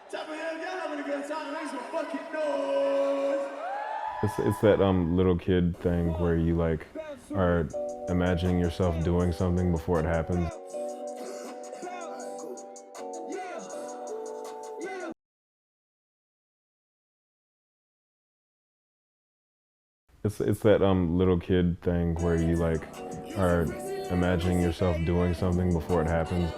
Top of y'all having a good time, make some fucking noise. It's that little kid thing where you like are imagining yourself doing something before it happens. It's that little kid thing where you like are imagining yourself doing something before it happens.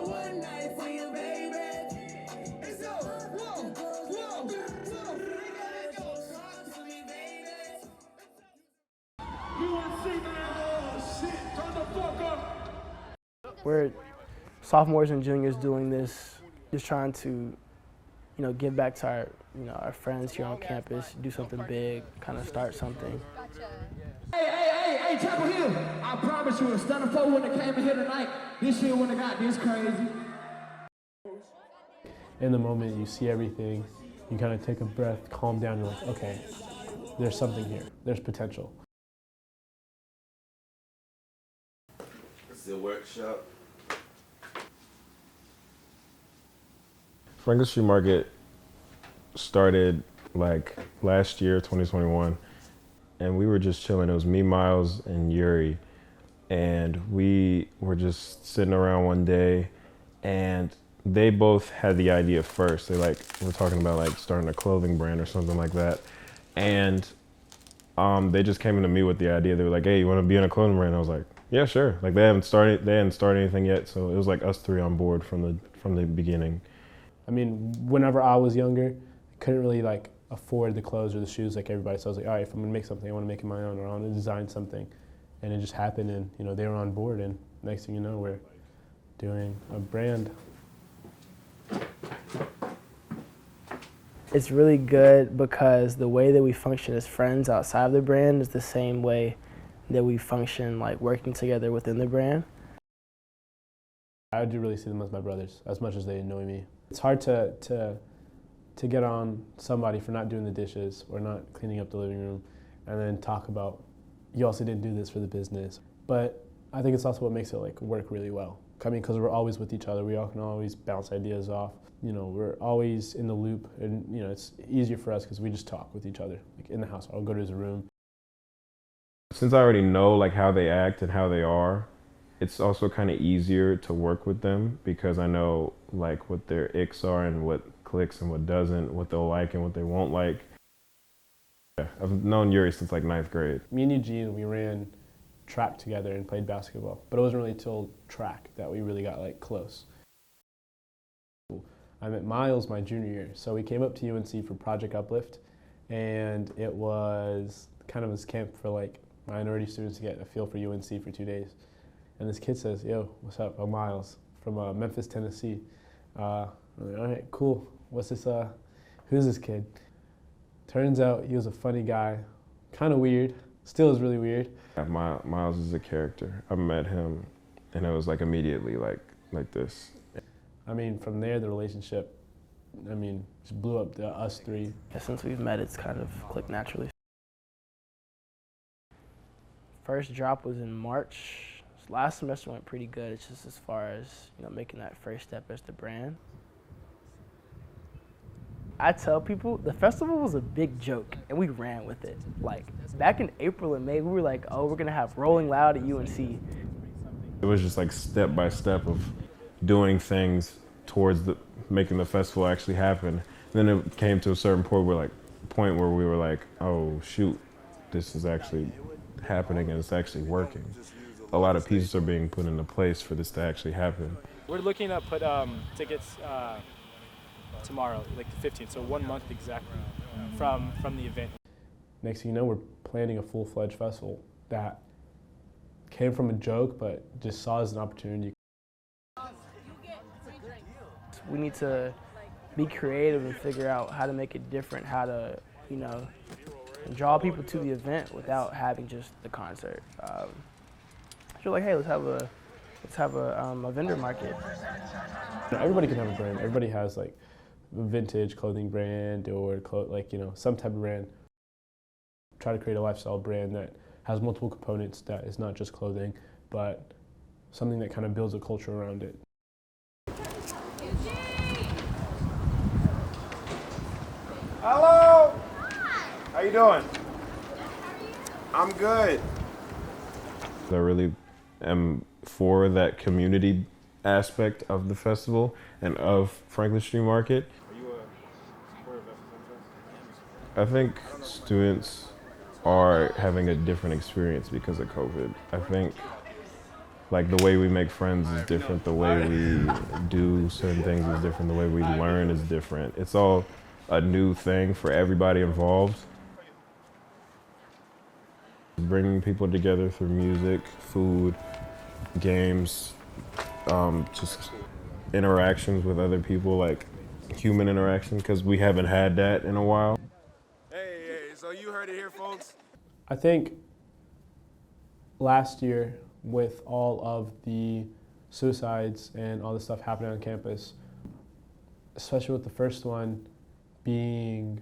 We're sophomores and juniors doing this, just trying to, give back to our friends here on campus, do something big, kind of start something. Hey, Chapel Hill, I promise you, instead of 4 when they came in here tonight, this shit wouldn't have got this crazy. In the moment, you see everything, you kind of take a breath, calm down, you're like, okay, there's something here, there's potential. It's the workshop. Franklin Street Market started like last year, 2021, and we were just chilling. It was me, Miles, and Yuri, and we were just sitting around one day, and they both had the idea first. They were talking about like starting a clothing brand or something like that, and they just came into me with the idea. They were like, "Hey, you want to be in a clothing brand?" I was like, "Yeah, sure." Like they hadn't started anything yet, so it was like us three on board from the beginning. I mean, whenever I was younger, I couldn't really like afford the clothes or the shoes like everybody. So I was like, all right, if I'm gonna make something, I want to make it my own, or I want to design something. And it just happened, and they were on board, and next thing you know, we're doing a brand. It's really good because the way that we function as friends outside of the brand is the same way that we function like working together within the brand. I do really see them as my brothers, as much as they annoy me. It's hard to get on somebody for not doing the dishes or not cleaning up the living room and then talk about, you also didn't do this for the business. But I think it's also what makes it like work really well. I mean, because we're always with each other, we all can always bounce ideas off. We're always in the loop, and it's easier for us because we just talk with each other. Like in the house, I'll go to his room. Since I already know like how they act and how they are, it's also kind of easier to work with them because I know like what their icks are and what clicks and what doesn't, what they'll like and what they won't like. Yeah, I've known Yuri since like 9th grade. Me and Eugene, we ran track together and played basketball, but it wasn't really till track that we really got like close. I met Miles my junior year, so we came up to UNC for Project Uplift, and it was kind of this camp for like minority students to get a feel for UNC for 2 days. And this kid says, "Yo, what's up? I'm Miles from Memphis, Tennessee." I'm like, all right, cool. What's this? Who's this kid? Turns out he was a funny guy, kind of weird. Still is really weird. Yeah, Miles is a character. I met him, and it was like immediately like this. I mean, from there, the relationship, just blew up to us three. Yeah, since we've met, it's kind of clicked naturally. First drop was in March. Last semester went pretty good. It's just as far as making that first step as the brand. I tell people the festival was a big joke, and we ran with it. Like back in April and May, we were like, "Oh, we're gonna have Rolling Loud at UNC." It was just like step by step of doing things towards making the festival actually happen. And then it came to a certain point where we were like, "Oh shoot, this is actually happening and it's actually working." A lot of pieces are being put into place for this to actually happen. We're looking to put tickets tomorrow, like the 15th, so 1 month exactly from the event. Next thing you know, we're planning a full-fledged festival that came from a joke, but just saw as an opportunity. We need to be creative and figure out how to make it different, how to, draw people to the event without having just the concert. So like, hey, let's have a vendor market. Everybody can have a brand. Everybody has like a vintage clothing brand or some type of brand. Try to create a lifestyle brand that has multiple components, that is not just clothing, but something that kind of builds a culture around it. Hello. How you doing? I'm good. I really am for that community aspect of the festival and of Franklin Street Market. Are you a supporter of FFM? I think students are having a different experience because of COVID. I think like the way we make friends is different, the way we do certain things is different, the way we learn is different. It's all a new thing for everybody involved. Bringing people together through music, food, games, just interactions with other people, like human interaction, because we haven't had that in a while. Hey, so you heard it here, folks. I think last year, with all of the suicides and all the stuff happening on campus, especially with the first one being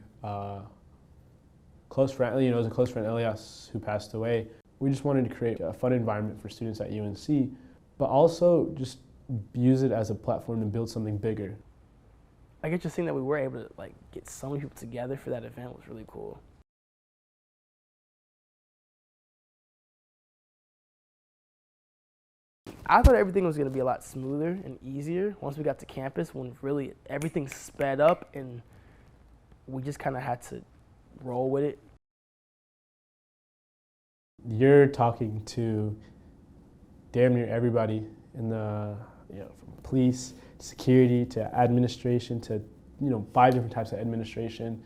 close friend, it was a close friend, Elias, who passed away. We just wanted to create a fun environment for students at UNC, but also just use it as a platform to build something bigger. I get just seeing that we were able to like get so many people together for that event was really cool. I thought everything was going to be a lot smoother and easier once we got to campus, when really everything sped up and we just kind of had to roll with it. You're talking to damn near everybody in the, from police, to security, to administration, to 5 different types of administration,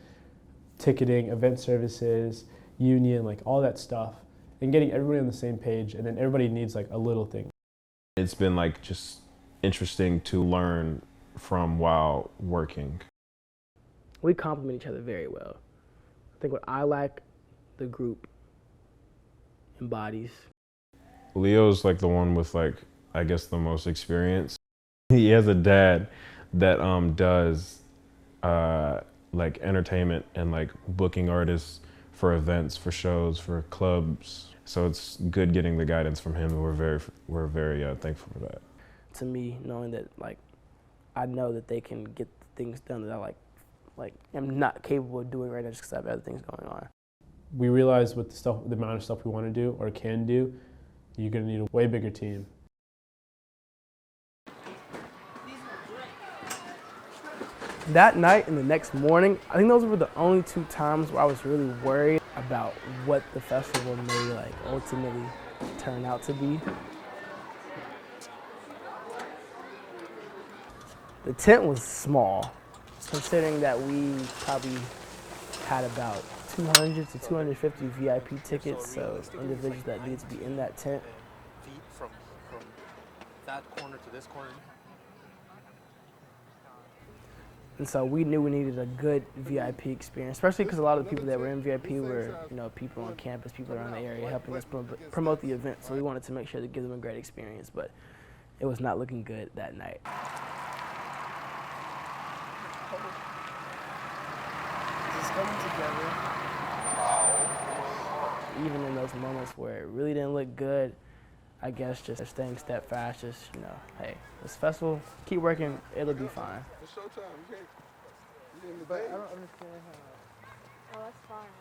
ticketing, event services, union, like all that stuff, and getting everybody on the same page, and then everybody needs like a little thing. It's been like just interesting to learn from while working. We complement each other very well. I think what I lack, the group embodies. Leo's like the one with like, I guess, the most experience. He has a dad that does like entertainment and like booking artists for events, for shows, for clubs. So it's good getting the guidance from him, and we're very thankful for that. To me, knowing that like I know that they can get things done that I like am not capable of doing right now just because I have other things going on. We realize with the amount of stuff we want to do or can do, you're going to need a way bigger team. That night and the next morning, I think those were the only 2 times where I was really worried about what the festival may like ultimately turn out to be. The tent was small, considering that we probably had about 200 to 250 VIP tickets, so individuals that need to be in that tent. Feet from that corner to this corner. And so we knew we needed a good VIP experience, especially because a lot of the people that were in VIP were, people on campus, people around the area helping us promote the event. So we wanted to make sure to give them a great experience, but it was not looking good that night. Just coming together. Even in those moments where it really didn't look good, I guess just staying steadfast, just, hey, this festival, keep working, it'll be fine. It's showtime. You can't. You in the But bay. I don't understand how. Oh, that's fine.